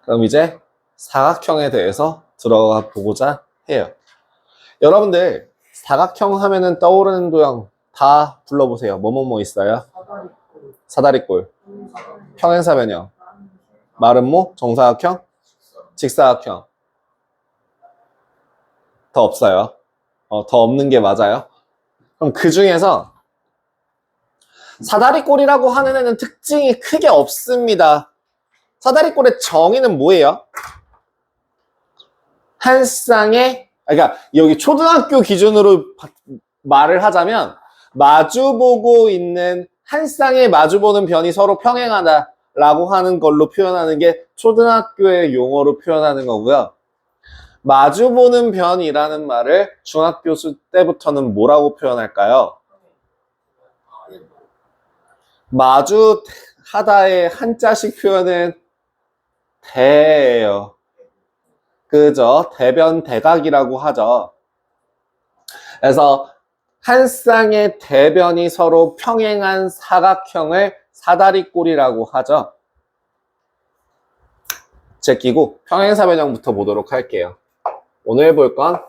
그럼 이제 사각형에 대해서 들어가 보고자 해요. 여러분들 사각형 하면은 떠오르는 도형 다 불러보세요. 뭐뭐뭐 있어요? 사다리꼴, 평행사변형, 마름모, 정사각형, 직사각형. 더 없어요. 더 없는 게 맞아요. 그럼 그 중에서 사다리꼴이라고 하는 애는 특징이 크게 없습니다. 사다리꼴의 정의는 뭐예요? 한 쌍의, 그러니까 여기 초등학교 기준으로 말을 하자면 마주보고 있는 한 쌍의 마주보는 변이 서로 평행하다 라고 하는 걸로 표현하는 게 초등학교의 용어로 표현하는 거고요. 마주보는 변이라는 말을 중학교 때부터는 뭐라고 표현할까요? 마주하다의 한자식 표현은 대예요. 그죠? 대변 대각이라고 하죠. 그래서 한 쌍의 대변이 서로 평행한 사각형을 사다리꼴이라고 하죠. 제끼고 평행사변형부터 보도록 할게요. 오늘 볼 건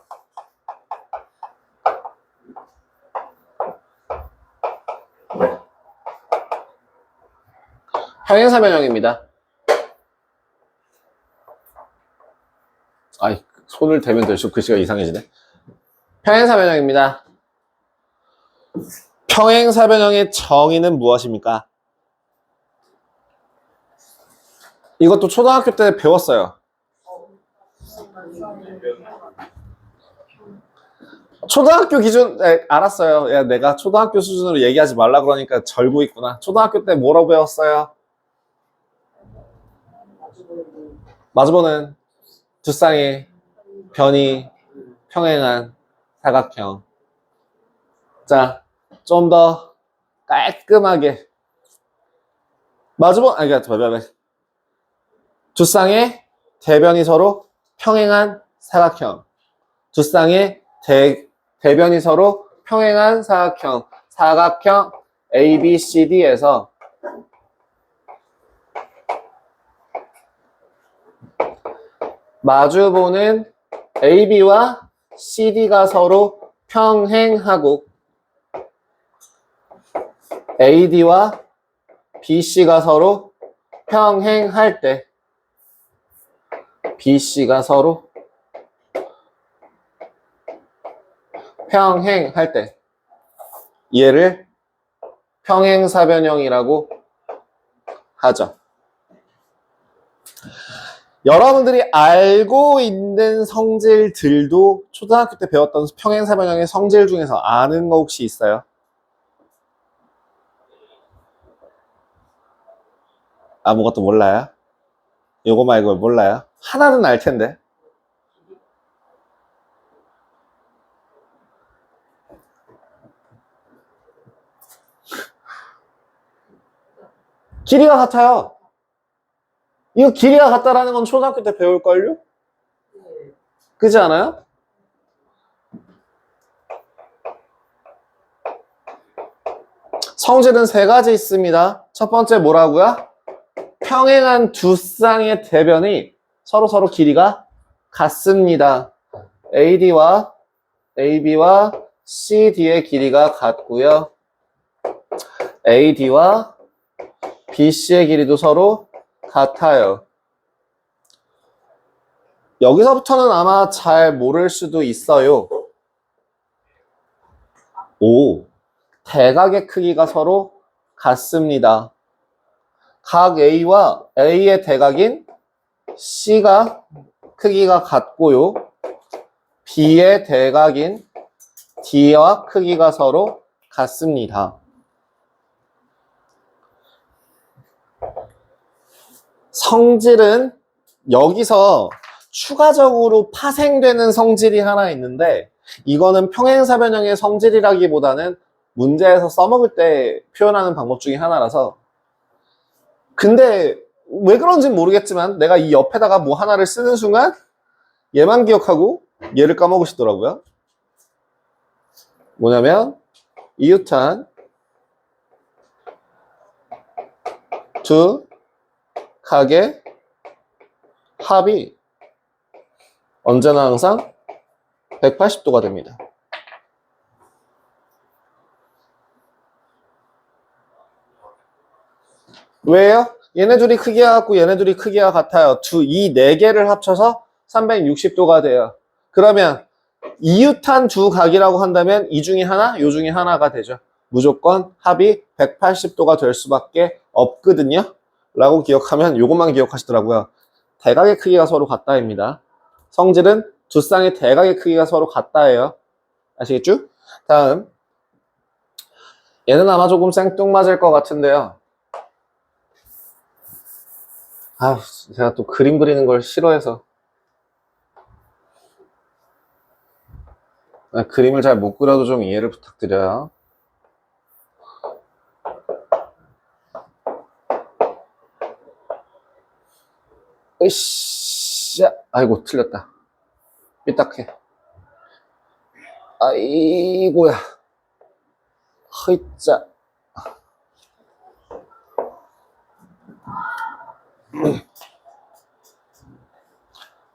평행사변형입니다. 아이, 손을 대면 될수록 글씨가 이상해지네. 평행사변형입니다. 평행사변형의 정의는 무엇입니까? 이것도 초등학교 때 배웠어요. 초등학교 기준, 알았어요. 야, 내가 초등학교 수준으로 얘기하지 말라 그러니까 절고 있구나. 초등학교 때 뭐라고 배웠어요? 마주보는 두 쌍의 변이 평행한 사각형. 자, 좀 더 깔끔하게 두 쌍의 대변이 서로 평행한 사각형. 두 쌍의 대변이 서로 평행한 사각형. 사각형 ABCD에서 마주보는 AB와 CD가 서로 평행하고 AD와 BC가 서로 평행할 때 BC가 서로 평행할 때 얘를 평행사변형이라고 하죠. 여러분들이 알고 있는 성질들도 초등학교 때 배웠던 평행사변형의 성질 중에서 아는 거 혹시 있어요? 아무것도 몰라요? 요거 말고 몰라요? 하나는 알 텐데. 길이가 같아요. 이거 길이가 같다라는 건 초등학교 때 배울걸요? 그렇지 않아요? 성질은 세 가지 있습니다. 첫 번째 뭐라고요? 평행한 두 쌍의 대변이 서로 길이가 같습니다. AD와 AB와 CD의 길이가 같고요. AD와 BC의 길이도 서로 같아요. 여기서부터는 아마 잘 모를 수도 있어요. 오, 대각의 크기가 서로 같습니다. 각 A와 A의 대각인 C가 크기가 같고요. B의 대각인 D와 크기가 서로 같습니다. 성질은 여기서 추가적으로 파생되는 성질이 하나 있는데 이거는 평행사변형의 성질이라기보다는 문제에서 써먹을 때 표현하는 방법 중에 하나라서 근데 왜 그런지는 모르겠지만 내가 이 옆에다가 뭐 하나를 쓰는 순간 얘만 기억하고 얘를 까먹으시더라고요. 뭐냐면 이웃한 두 각의 합이 언제나 항상 180도가 됩니다. 왜요? 얘네 둘이 크기가 같고 얘네 둘이 크기가 같아요. 이 네 개를 합쳐서 360도가 돼요. 그러면 이웃한 두 각이라고 한다면 이 중에 하나, 요 중에 하나가 되죠. 무조건 합이 180도가 될 수밖에 없거든요. 라고 기억하면 요것만 기억하시더라고요. 대각의 크기가 서로 같다입니다. 성질은 두 쌍의 대각의 크기가 서로 같다예요. 아시겠죠? 다음, 얘는 아마 조금 생뚱맞을 것 같은데요. 아, 제가 또 그림 그리는 걸 싫어해서 그림을 잘 못 그려도 좀 이해를 부탁드려요. 으쌰, 아이고 틀렸다. 삐딱해. 아이고야. 허이짜.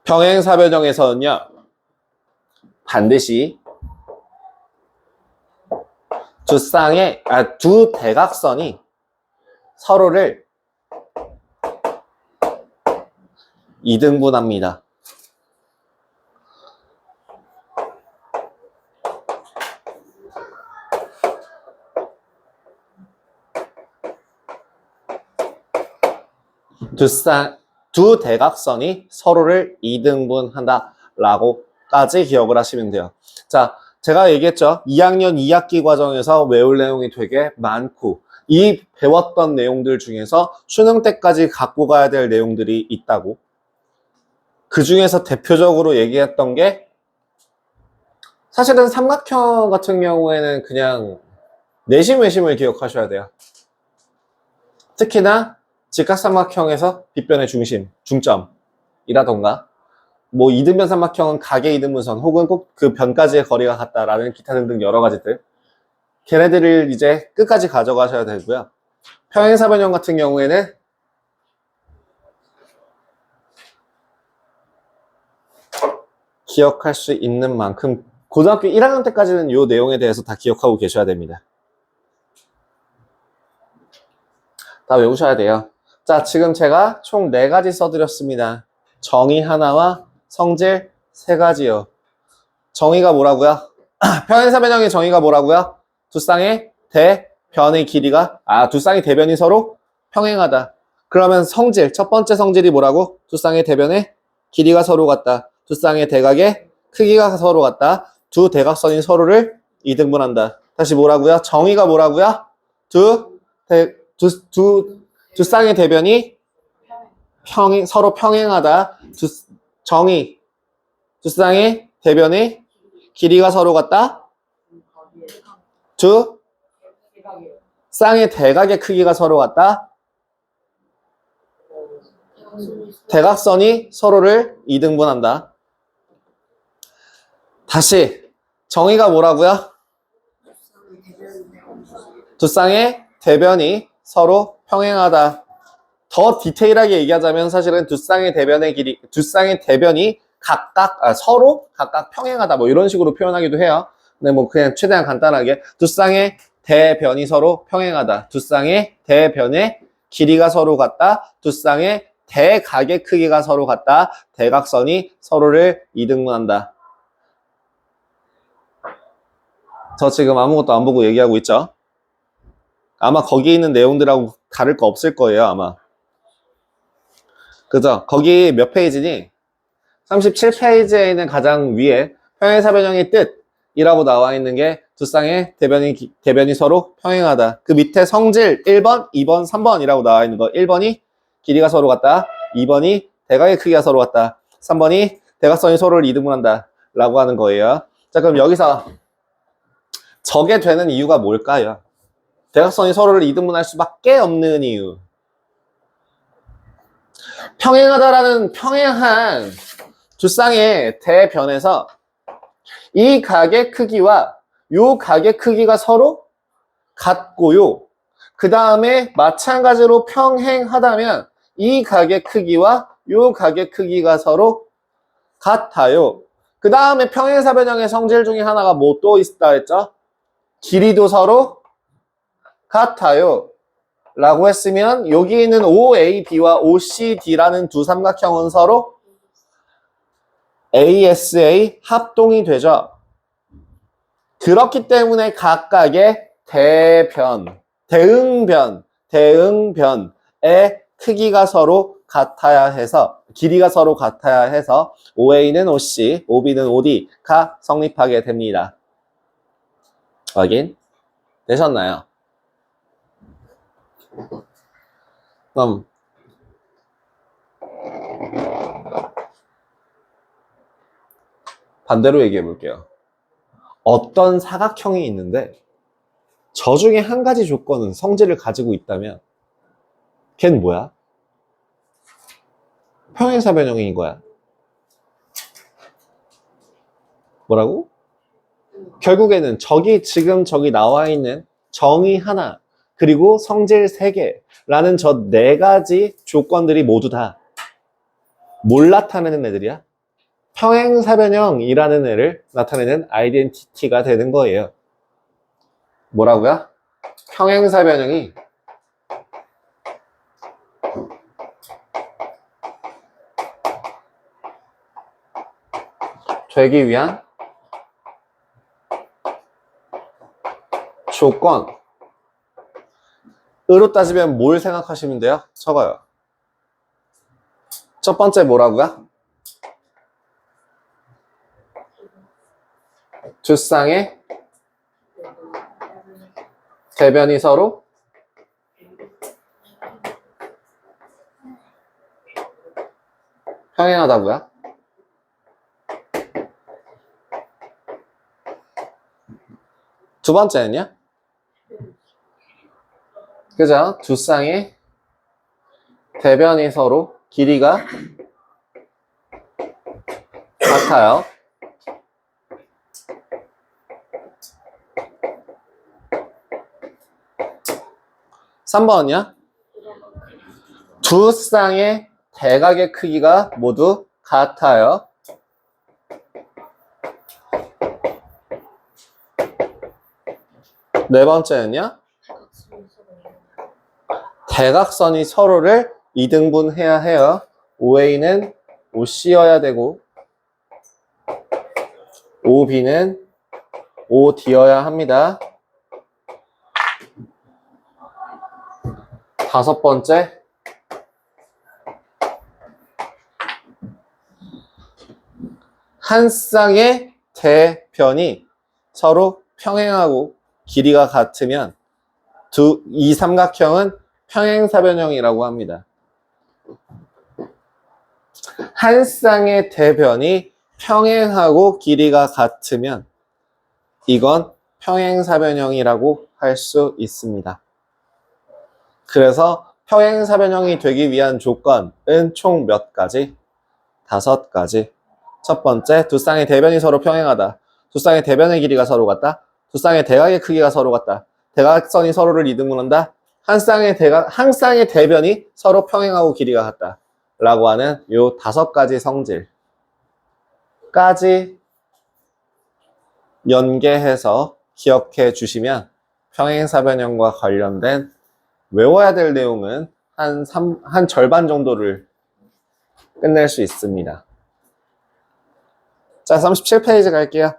평행사변형에서는요, 반드시 두 대각선이 서로를 이등분합니다. 두 대각선이 서로를 이등분한다 라고까지 기억을 하시면 돼요. 자, 제가 얘기했죠. 2학년 2학기 과정에서 외울 내용이 되게 많고 이 배웠던 내용들 중에서 수능 때까지 갖고 가야 될 내용들이 있다고. 그 중에서 대표적으로 얘기했던 게 사실은 삼각형 같은 경우에는 그냥 내심 외심을 기억하셔야 돼요. 특히나 직각삼각형에서 빗변의 중심, 중점이라던가 뭐 이등변 삼각형은 각의 이등분선 혹은 꼭 그 변까지의 거리가 같다라는 기타 등등 여러 가지들 걔네들을 이제 끝까지 가져가셔야 되고요. 평행사변형 같은 경우에는 기억할 수 있는 만큼 고등학교 1학년 때까지는 이 내용에 대해서 다 기억하고 계셔야 됩니다. 다 외우셔야 돼요. 자, 지금 제가 총 4가지 써드렸습니다. 정의 하나와 성질 3가지요. 정의가 뭐라고요? 평행사변형의 정의가 뭐라고요? 두 쌍의 대변의 길이가 두 쌍의 대변이 서로 평행하다. 그러면 성질, 첫 번째 성질이 뭐라고? 두 쌍의 대변의 길이가 서로 같다. 두 쌍의 대각의 크기가 서로 같다. 두 대각선이 서로를 이등분한다. 다시 뭐라고요? 정의가 뭐라고요? 두 쌍의 대변이 서로 평행하다. 정의, 두 쌍의 대변의 길이가 서로 같다. 두 쌍의 대각의 크기가 서로 같다. 대각선이 서로를 이등분한다. 다시 정의가 뭐라고요? 두 쌍의 대변이 서로 평행하다. 더 디테일하게 얘기하자면 사실은 두 쌍의 대변이 서로 각각 평행하다. 뭐 이런 식으로 표현하기도 해요. 근데 뭐 그냥 최대한 간단하게 두 쌍의 대변이 서로 평행하다. 두 쌍의 대변의 길이가 서로 같다. 두 쌍의 대각의 크기가 서로 같다. 대각선이 서로를 이등분한다. 저 지금 아무것도 안 보고 얘기하고 있죠? 아마 거기 있는 내용들하고 다를 거 없을 거예요, 아마. 그죠? 거기 몇 페이지니? 37페이지에 있는 가장 위에 평행사변형의 뜻이라고 나와 있는 게 두 쌍의 대변이 서로 평행하다. 그 밑에 성질 1번, 2번, 3번이라고 나와 있는 거. 1번이 길이가 서로 같다. 2번이 대각의 크기가 서로 같다. 3번이 대각선이 서로를 이등분한다. 라고 하는 거예요. 자, 그럼 여기서 저게 되는 이유가 뭘까요? 대각선이 서로를 이등분할 수밖에 없는 이유. 평행하다라는 평행한 두 쌍의 대변에서 이 각의 크기와 요 각의 크기가 서로 같고요. 그 다음에 마찬가지로 평행하다면 이 각의 크기와 요 각의 크기가 서로 같아요. 그 다음에 평행사변형의 성질 중에 하나가 뭐 또 있다 했죠? 길이도 서로 같아요. 라고 했으면 여기 있는 OAB와 OCD라는 두 삼각형은 서로 ASA 합동이 되죠. 그렇기 때문에 각각의 대응변의 크기가 서로 같아야 해서, 길이가 서로 같아야 해서 OA는 OC, OB는 OD가 성립하게 됩니다. 확인 되셨나요? 그럼 반대로 얘기해 볼게요. 어떤 사각형이 있는데 저 중에 한 가지 조건은 성질을 가지고 있다면 걔는 뭐야? 평행사변형인 거야. 뭐라고? 결국에는 지금 저기 나와 있는 정의 하나 그리고 성질 3개라는 저 4가지 조건들이 모두 다 뭘 나타내는 애들이야? 평행사변형이라는 애를 나타내는 아이덴티티가 되는 거예요. 뭐라고요? 평행사변형이 되기 위한 조건으로 따지면 뭘 생각하시면 돼요? 적어요. 첫 번째 뭐라고요? 두 쌍의 대변이 서로 평행하다고요? 두 번째는요? 그죠? 두 쌍의 대변이 서로 길이가 같아요. (3번은요) 두 쌍의 대각의 크기가 모두 같아요. 네 번째는요? 대각선이 서로를 이등분해야 해요. OA는 OC여야 되고 OB는 OD여야 합니다. 다섯 번째, 한 쌍의 대변이 서로 평행하고 길이가 같으면 이 삼각형은 평행사변형이라고 합니다. 한 쌍의 대변이 평행하고 길이가 같으면 이건 평행사변형이라고 할 수 있습니다. 그래서 평행사변형이 되기 위한 조건은 총 몇 가지? 5가지. 첫 번째, 두 쌍의 대변이 서로 평행하다. 두 쌍의 대변의 길이가 서로 같다. 두 쌍의 대각의 크기가 서로 같다. 대각선이 서로를 이등분한다. 한 쌍의 대변이 서로 평행하고 길이가 같다. 라고 하는 요 5가지 성질까지 연계해서 기억해 주시면 평행사변형과 관련된 외워야 될 내용은 한 절반 정도를 끝낼 수 있습니다. 자, 37페이지 갈게요.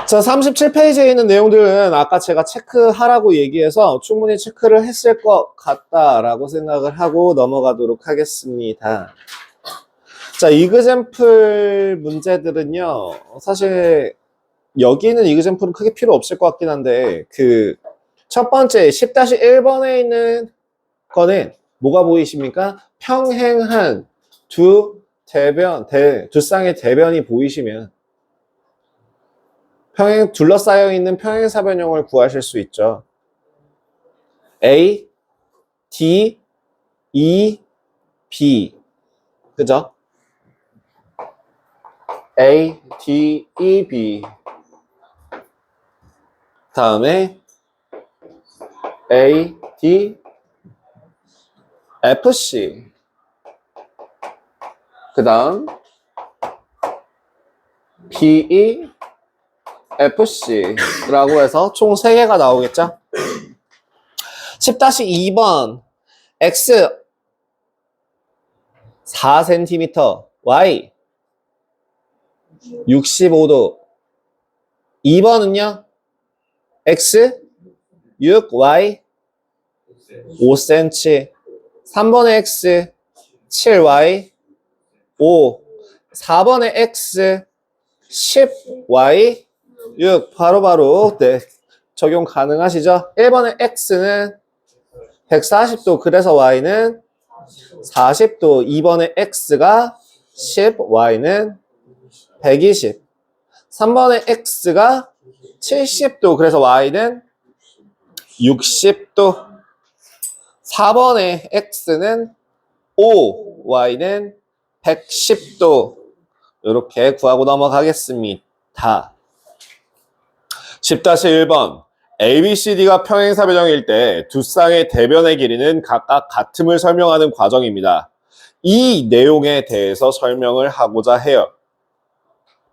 자, 37페이지에 있는 내용들은 아까 제가 체크하라고 얘기해서 충분히 체크를 했을 것 같다라고 생각을 하고 넘어가도록 하겠습니다. 자, 이그젬플 문제들은요, 사실 여기는 이그젬플은 크게 필요 없을 것 같긴 한데, 첫 번째 10-1번에 있는 거는 뭐가 보이십니까? 평행한 두 쌍의 대변이 보이시면 둘러싸여 있는 평행사변형을 구하실 수 있죠. A, D, E, B. 그죠? A, D, E, B. 다음에 A, D, F, C. 그 다음 B, E, F, C라고 해서 총 3개가 나오겠죠? 10-2번 X 4cm, Y 65도. 2번은요? X 6, Y 5cm. 3번의 X 7Y 5. 4번의 X 10Y 6. 바로바로 네, 적용 가능하시죠? 1번의 X는 140도, 그래서 Y는 40도. 2번의 X가 10, Y는 120. 3번의 X가 70도, 그래서 Y는 60도. 4번의 X는 5, Y는 110도. 이렇게 구하고 넘어가겠습니다. 10-1번 ABCD가 평행사변형일 때 두 쌍의 대변의 길이는 각각 같음을 설명하는 과정입니다. 이 내용에 대해서 설명을 하고자 해요.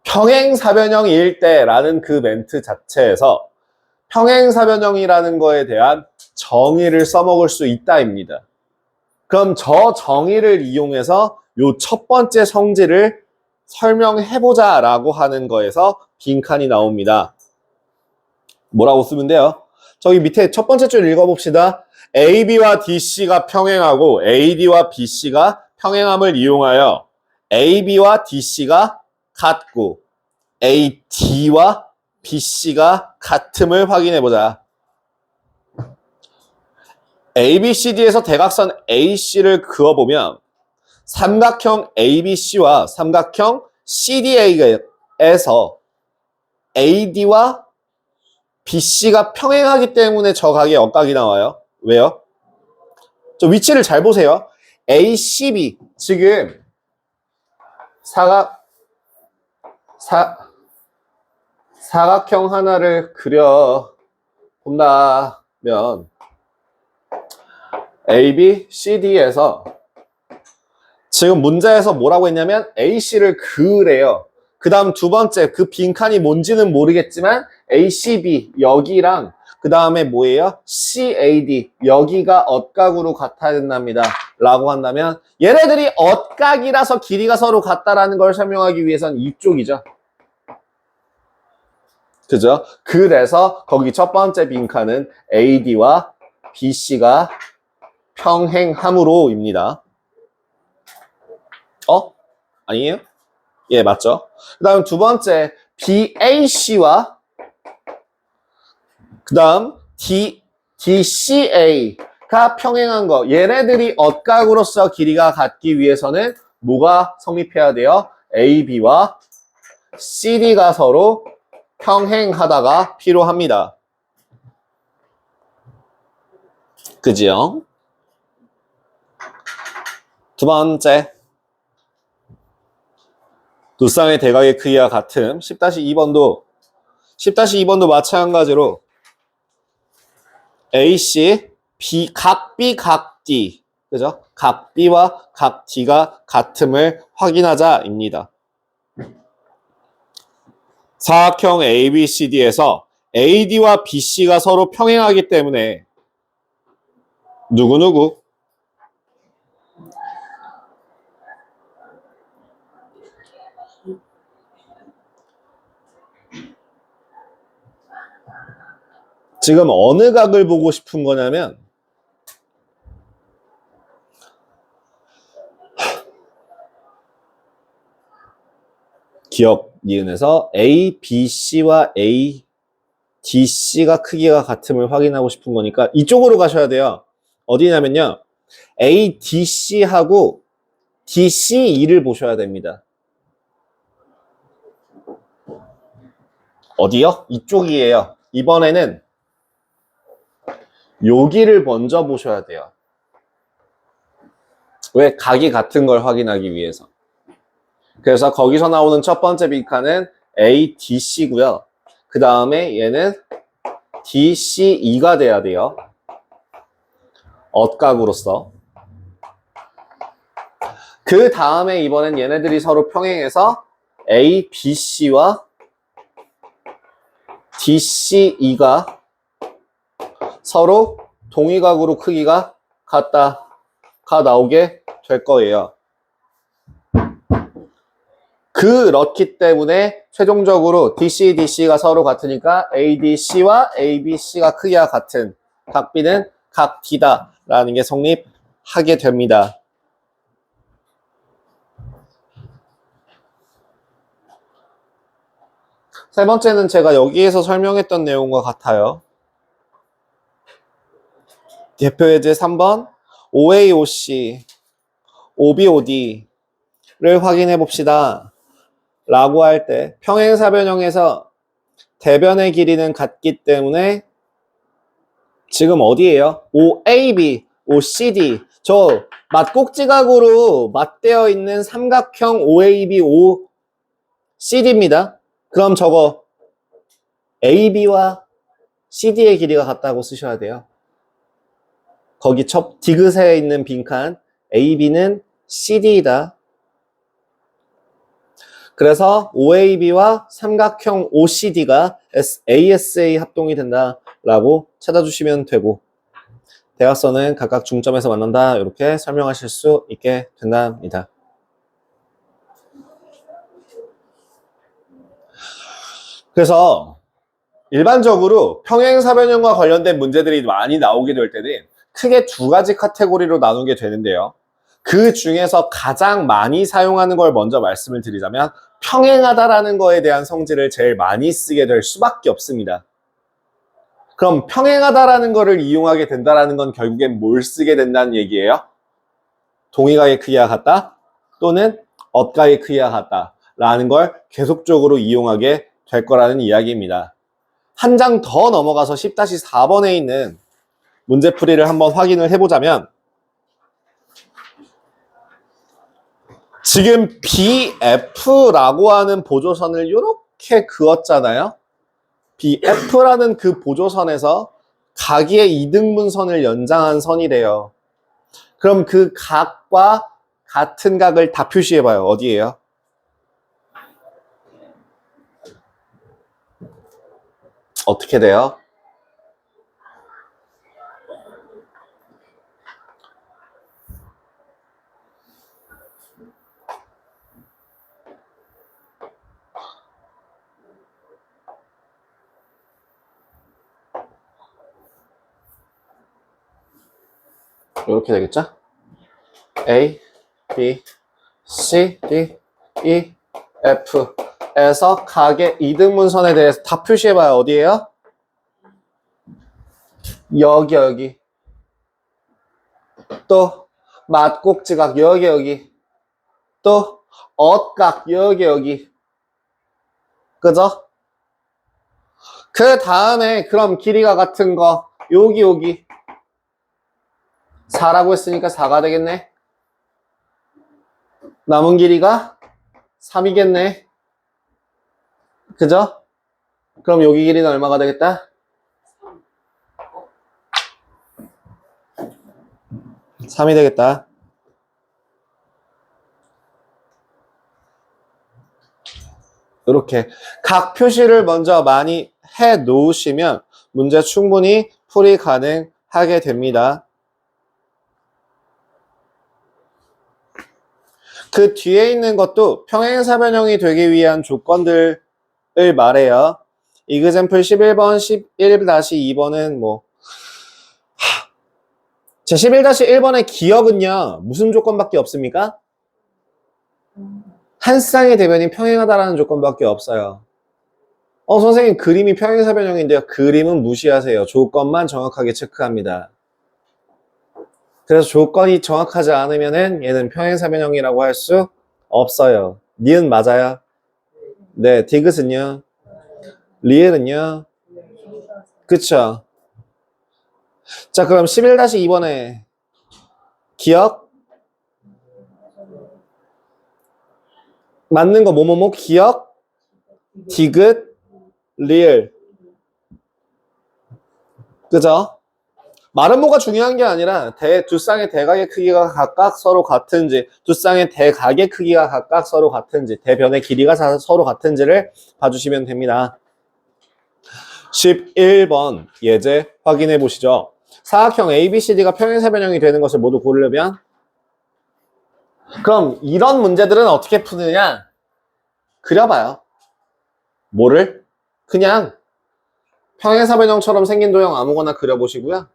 평행사변형일 때라는 그 멘트 자체에서 평행사변형이라는 거에 대한 정의를 써먹을 수 있다입니다. 그럼 저 정의를 이용해서 요 첫 번째 성질을 설명해보자 라고 하는 거에서 빈칸이 나옵니다. 뭐라고 쓰면 돼요? 저기 밑에 첫 번째 줄 읽어봅시다. AB와 DC가 평행하고 AD와 BC가 평행함을 이용하여 AB와 DC가 같고 AD와 BC가 같음을 확인해보자. ABCD에서 대각선 AC를 그어보면 삼각형 ABC와 삼각형 CDA에서 AD와 BC가 평행하기 때문에 저 각이 역각이 나와요. 왜요? 저 위치를 잘 보세요. ACB 지금 사각형 하나를 그려 본다면 AB, CD에서 지금 문제에서 뭐라고 했냐면 AC를 그으래요. 그 다음 두 번째 그 빈칸이 뭔지는 모르겠지만 ACB 여기랑 그 다음에 뭐예요? CAD 여기가 엇각으로 같아야 된답니다. 라고 한다면 얘네들이 엇각이라서 길이가 서로 같다라는 걸 설명하기 위해선 이쪽이죠. 그죠? 그래서 거기 첫 번째 빈칸은 AD와 BC가 평행함으로입니다. 아니에요? 예, 맞죠? 그 다음 두 번째 BAC와 그 다음 DCA가 평행한 거. 얘네들이 엇각으로서 길이가 같기 위해서는 뭐가 성립해야 돼요? AB와 CD가 서로 평행하다가 필요합니다. 그지요? 두 번째 두 쌍의 대각의 크기와 같음. 10-2번도 마찬가지로 AC, 각 B, 각 D, 그죠? 각 B와 각 D가 같음을 확인하자입니다. 사각형 ABCD에서 AD와 BC가 서로 평행하기 때문에 누구누구 지금 어느 각을 보고 싶은 거냐면 기억 니은에서 ABC와 ADC가 크기가 같음을 확인하고 싶은 거니까 이쪽으로 가셔야 돼요. 어디냐면요. ADC하고 DCE를 보셔야 됩니다. 어디요? 이쪽이에요. 이번에는 여기를 먼저 보셔야 돼요. 왜? 각이 같은 걸 확인하기 위해서. 그래서 거기서 나오는 첫 번째 빈칸은 ADC고요. 그 다음에 얘는 DCE가 돼야 돼요. 엇각으로서. 그 다음에 이번엔 얘네들이 서로 평행해서 A, B, C와 D, C, E가 서로 동위각으로 크기가 같다가 나오게 될 거예요. 그렇기 때문에 최종적으로 DC, DC가 서로 같으니까 ADC와 ABC가 크기가 같은 각 B는 각 D다라는 게 성립하게 됩니다. 세 번째는 제가 여기에서 설명했던 내용과 같아요. 대표 예제 3번 OAOC, OBOD를 확인해 봅시다. 라고 할 때 평행사변형에서 대변의 길이는 같기 때문에 지금 어디예요? OAB, OCD 저 맞꼭지각으로 맞대어 있는 삼각형 OAB, OCD입니다. 그럼 저거 AB와 CD의 길이가 같다고 쓰셔야 돼요. 거기 첫 디귿에 있는 빈칸 AB는 CD이다. 그래서 OAB와 삼각형 OCD가 ASA 합동이 된다라고 찾아주시면 되고 대각선은 각각 중점에서 만난다 이렇게 설명하실 수 있게 된답니다. 그래서 일반적으로 평행사변형과 관련된 문제들이 많이 나오게 될 때는 크게 두 가지 카테고리로 나누게 되는데요. 그 중에서 가장 많이 사용하는 걸 먼저 말씀을 드리자면 평행하다라는 거에 대한 성질을 제일 많이 쓰게 될 수밖에 없습니다. 그럼 평행하다라는 거를 이용하게 된다라는 건 결국엔 뭘 쓰게 된다는 얘기예요? 동의각의 크기가 같다 또는 엇각의 크기가 같다라는 걸 계속적으로 이용하게 될 거라는 이야기입니다. 한 장 더 넘어가서 10-4번에 있는 문제풀이를 한번 확인을 해보자면 지금 BF라고 하는 보조선을 이렇게 그었잖아요. BF라는 그 보조선에서 각의 이등분선을 연장한 선이래요. 그럼 그 각과 같은 각을 다 표시해봐요. 어디예요? 어떻게 돼요? 이렇게 되겠죠? A, B, C, D, E, F 에서 각의 이등분선에 대해서 다 표시해봐요. 어디예요? 여기 또 맞꼭지각 여기 또 엇각 여기 그죠? 그 다음에 그럼 길이가 같은 거 여기 4라고 했으니까 4가 되겠네. 남은 길이가 3이겠네. 그죠? 그럼 여기 길이는 얼마가 되겠다? 3이 되겠다. 이렇게 각 표시를 먼저 많이 해 놓으시면 문제 충분히 풀이 가능하게 됩니다. 그 뒤에 있는 것도 평행사변형이 되기 위한 조건들을 말해요. 이그젬플 11번, 11-2번은 자, 11-1번의 기억은요, 무슨 조건밖에 없습니까? 한 쌍의 대변이 평행하다라는 조건밖에 없어요. 선생님, 그림이 평행사변형인데요. 그림은 무시하세요. 조건만 정확하게 체크합니다. 그래서 조건이 정확하지 않으면은 얘는 평행사변형이라고 할 수 없어요. 니은 맞아요? 네, 디귿은요? 리을은요? 그쵸? 자, 그럼 11-2번에 기억? 맞는 거 뭐뭐뭐 기억? 디귿, 리을. 그죠? 말은 뭐가 중요한 게 아니라 두 쌍의 대각의 크기가 각각 서로 같은지, 두 쌍의 대각의 크기가 각각 서로 같은지, 대변의 길이가 서로 같은지를 봐주시면 됩니다. 11번 예제 확인해 보시죠. 사각형 ABCD가 평행사변형이 되는 것을 모두 고르려면, 그럼 이런 문제들은 어떻게 푸느냐? 그려봐요. 뭐를? 그냥 평행사변형처럼 생긴 도형 아무거나 그려보시고요.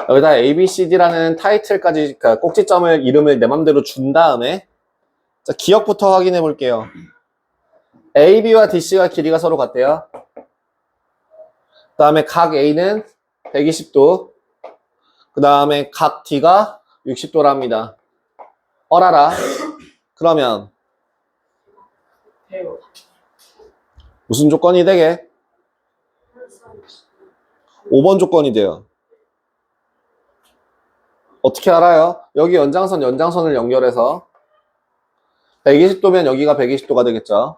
여기다 ABCD라는 타이틀까지, 그러니까 꼭지점을, 이름을 내 맘대로 준 다음에, 자, 기억부터 확인해 볼게요. AB와 DC가 길이가 서로 같대요. 그 다음에 각 A는 120도, 그 다음에 각 D가 60도랍니다. 어라라. 그러면 무슨 조건이 되게? 5번 조건이 돼요. 어떻게 알아요? 여기 연장선을 연결해서 120도면 여기가 120도가 되겠죠.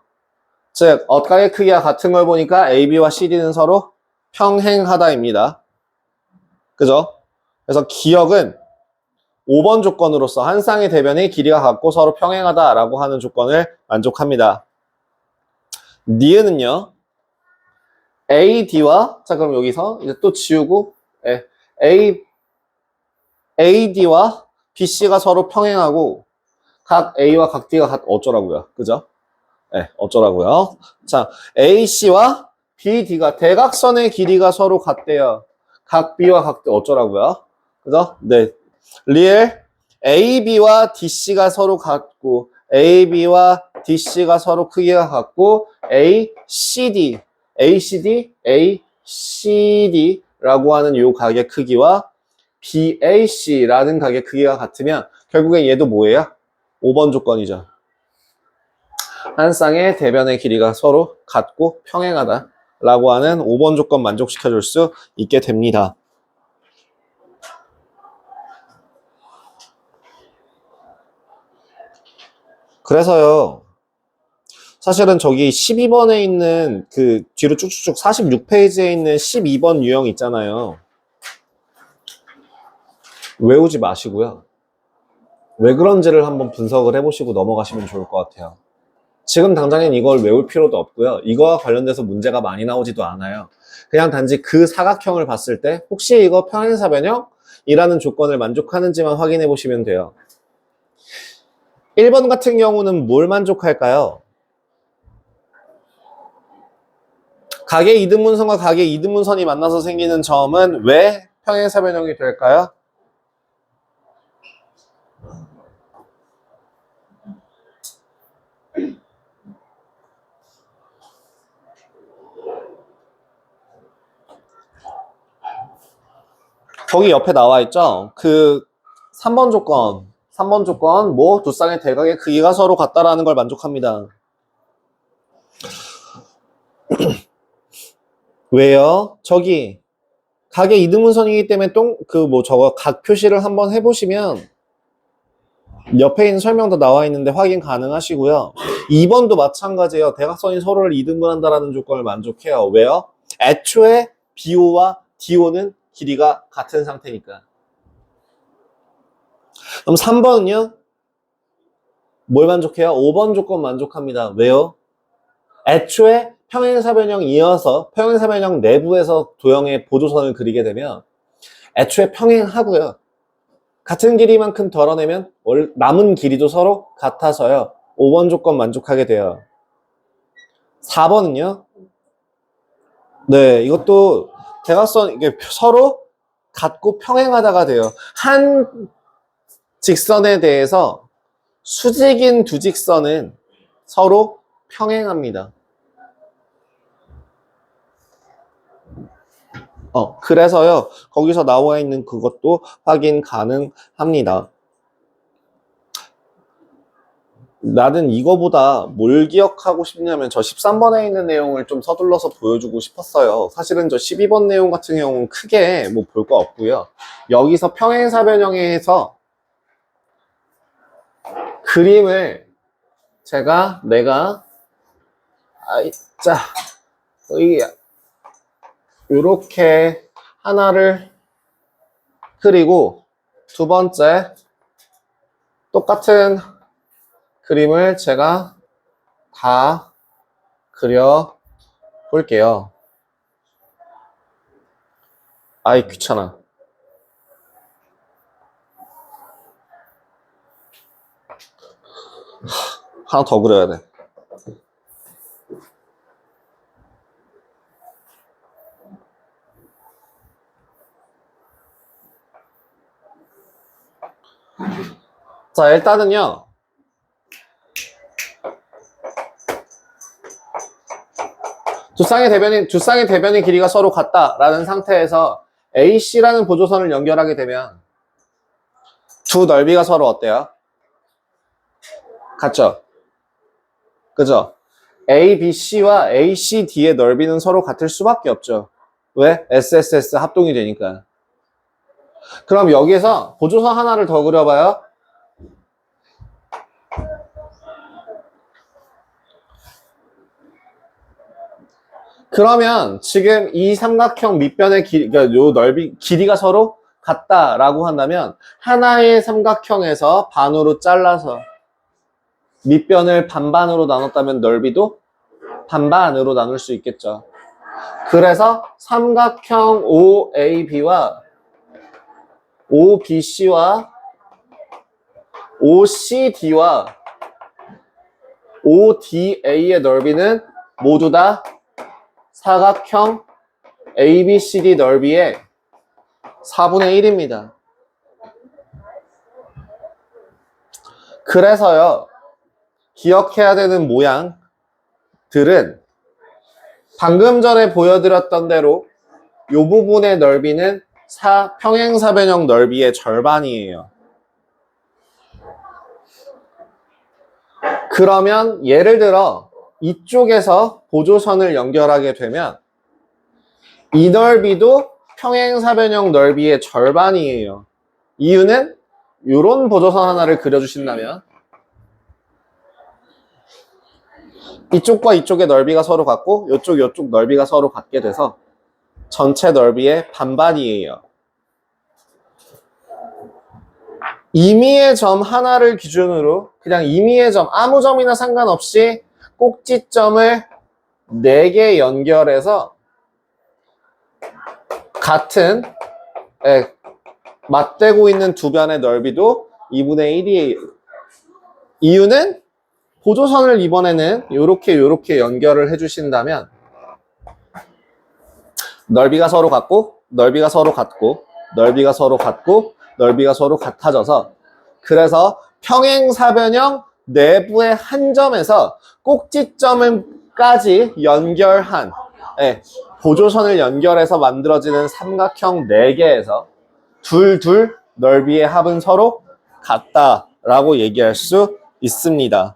즉, 어각의 크기가 같은 걸 보니까 AB와 CD는 서로 평행하다입니다. 그죠? 그래서 기억은 5번 조건으로서 한 쌍의 대변의 길이가 같고 서로 평행하다라고 하는 조건을 만족합니다. 니은은요, AD와, 자, 그럼 여기서 이제 또 지우고, AD와 BC가 서로 평행하고, 각 A와 각 D가 어쩌라고요? 그죠? 네, 어쩌라고요? 자, AC와 BD가 대각선의 길이가 서로 같대요. 각 B와 각 D 어쩌라고요? 그죠? 네. 리얼 AB와 DC가 서로 같고, AB와 DC가 서로 크기가 같고, ACD라고 하는 요 각의 크기와 BAC라는 각의 크기가 같으면 결국엔 얘도 뭐예요? 5번 조건이죠. 한 쌍의 대변의 길이가 서로 같고 평행하다 라고 하는 5번 조건 만족시켜 줄 수 있게 됩니다. 그래서요, 사실은 저기 12번에 있는 그 뒤로 쭉쭉쭉 46페이지에 있는 12번 유형 있잖아요. 외우지 마시고요. 왜 그런지를 한번 분석을 해보시고 넘어가시면 좋을 것 같아요. 지금 당장엔 이걸 외울 필요도 없고요. 이거와 관련돼서 문제가 많이 나오지도 않아요. 그냥 단지 그 사각형을 봤을 때 혹시 이거 평행사변형이라는 조건을 만족하는지만 확인해 보시면 돼요. 1번 같은 경우는 뭘 만족할까요? 각의 이등분선과 각의 이등분선이 만나서 생기는 점은 왜 평행사변형이 될까요? 거기 옆에 나와 있죠? 그 3번 조건, 뭐 두 쌍의 대각의 크기가 서로 같다라는 걸 만족합니다. 왜요? 저기 각의 이등분선이기 때문에 저거 각 표시를 한번 해보시면 옆에 있는 설명도 나와 있는데 확인 가능하시고요. 2번도 마찬가지예요. 대각선이 서로를 이등분한다라는 조건을 만족해요. 왜요? 애초에 BO와 DO는 길이가 같은 상태니까. 그럼 3번은요? 뭘 만족해요? 5번 조건 만족합니다. 왜요? 애초에 평행사변형이어서 평행사변형 내부에서 도형의 보조선을 그리게 되면 애초에 평행하고요. 같은 길이만큼 덜어내면 남은 길이도 서로 같아서요. 5번 조건 만족하게 돼요. 4번은요? 네, 이것도 대각선 이게 서로 같고 평행하다가 돼요. 한 직선에 대해서 수직인 두 직선은 서로 평행합니다. 그래서요, 거기서 나와 있는 그것도 확인 가능합니다. 나는 이거보다 뭘 기억하고 싶냐면 저 13번에 있는 내용을 좀 서둘러서 보여주고 싶었어요. 사실은 저 12번 내용 같은 경우는 크게 뭐 볼 거 없고요. 여기서 평행사변형에서 그림을 내가 요렇게 하나를 그리고 두 번째 똑같은 그림을 제가 다 그려 볼게요. 아이 귀찮아. 하나 더 그려야 돼. 자, 일단은요. 두 쌍의 대변의 길이가 서로 같다라는 상태에서 AC라는 보조선을 연결하게 되면 두 넓이가 서로 어때요? 같죠? 그죠? ABC와 ACD의 넓이는 서로 같을 수밖에 없죠. 왜? SSS 합동이 되니까. 그럼 여기에서 보조선 하나를 더 그려봐요. 그러면 지금 이 삼각형 밑변의 그러니까 요 길이가 서로 같다라고 한다면 하나의 삼각형에서 반으로 잘라서 밑변을 반반으로 나눴다면 넓이도 반반으로 나눌 수 있겠죠. 그래서 삼각형 OAB와 OBC와 OCD와 ODA의 넓이는 모두 다 사각형 ABCD 넓이의 4분의 1입니다. 그래서요, 기억해야 되는 모양들은 방금 전에 보여드렸던 대로 이 부분의 넓이는 평행사변형 넓이의 절반이에요. 그러면 예를 들어 이쪽에서 보조선을 연결하게 되면 이 넓이도 평행사변형 넓이의 절반이에요. 이유는 이런 보조선 하나를 그려주신다면 이쪽과 이쪽의 넓이가 서로 같고 이쪽 넓이가 서로 같게 돼서 전체 넓이의 반반이에요. 임의의 점 하나를 기준으로 그냥 임의의 점 아무 점이나 상관없이 꼭지점을 4개 연결해서 같은 맞대고 있는 두 변의 넓이도 2분의 1이에요. 이유는 보조선을 이번에는 요렇게 연결을 해주신다면 넓이가 서로 같고 넓이가 서로 같고 넓이가 서로 같고 넓이가 서로 같아져서 그래서 평행사변형 내부의 한 점에서 꼭지점까지 연결한 보조선을 연결해서 만들어지는 삼각형 4개에서 둘 넓이의 합은 서로 같다라고 얘기할 수 있습니다.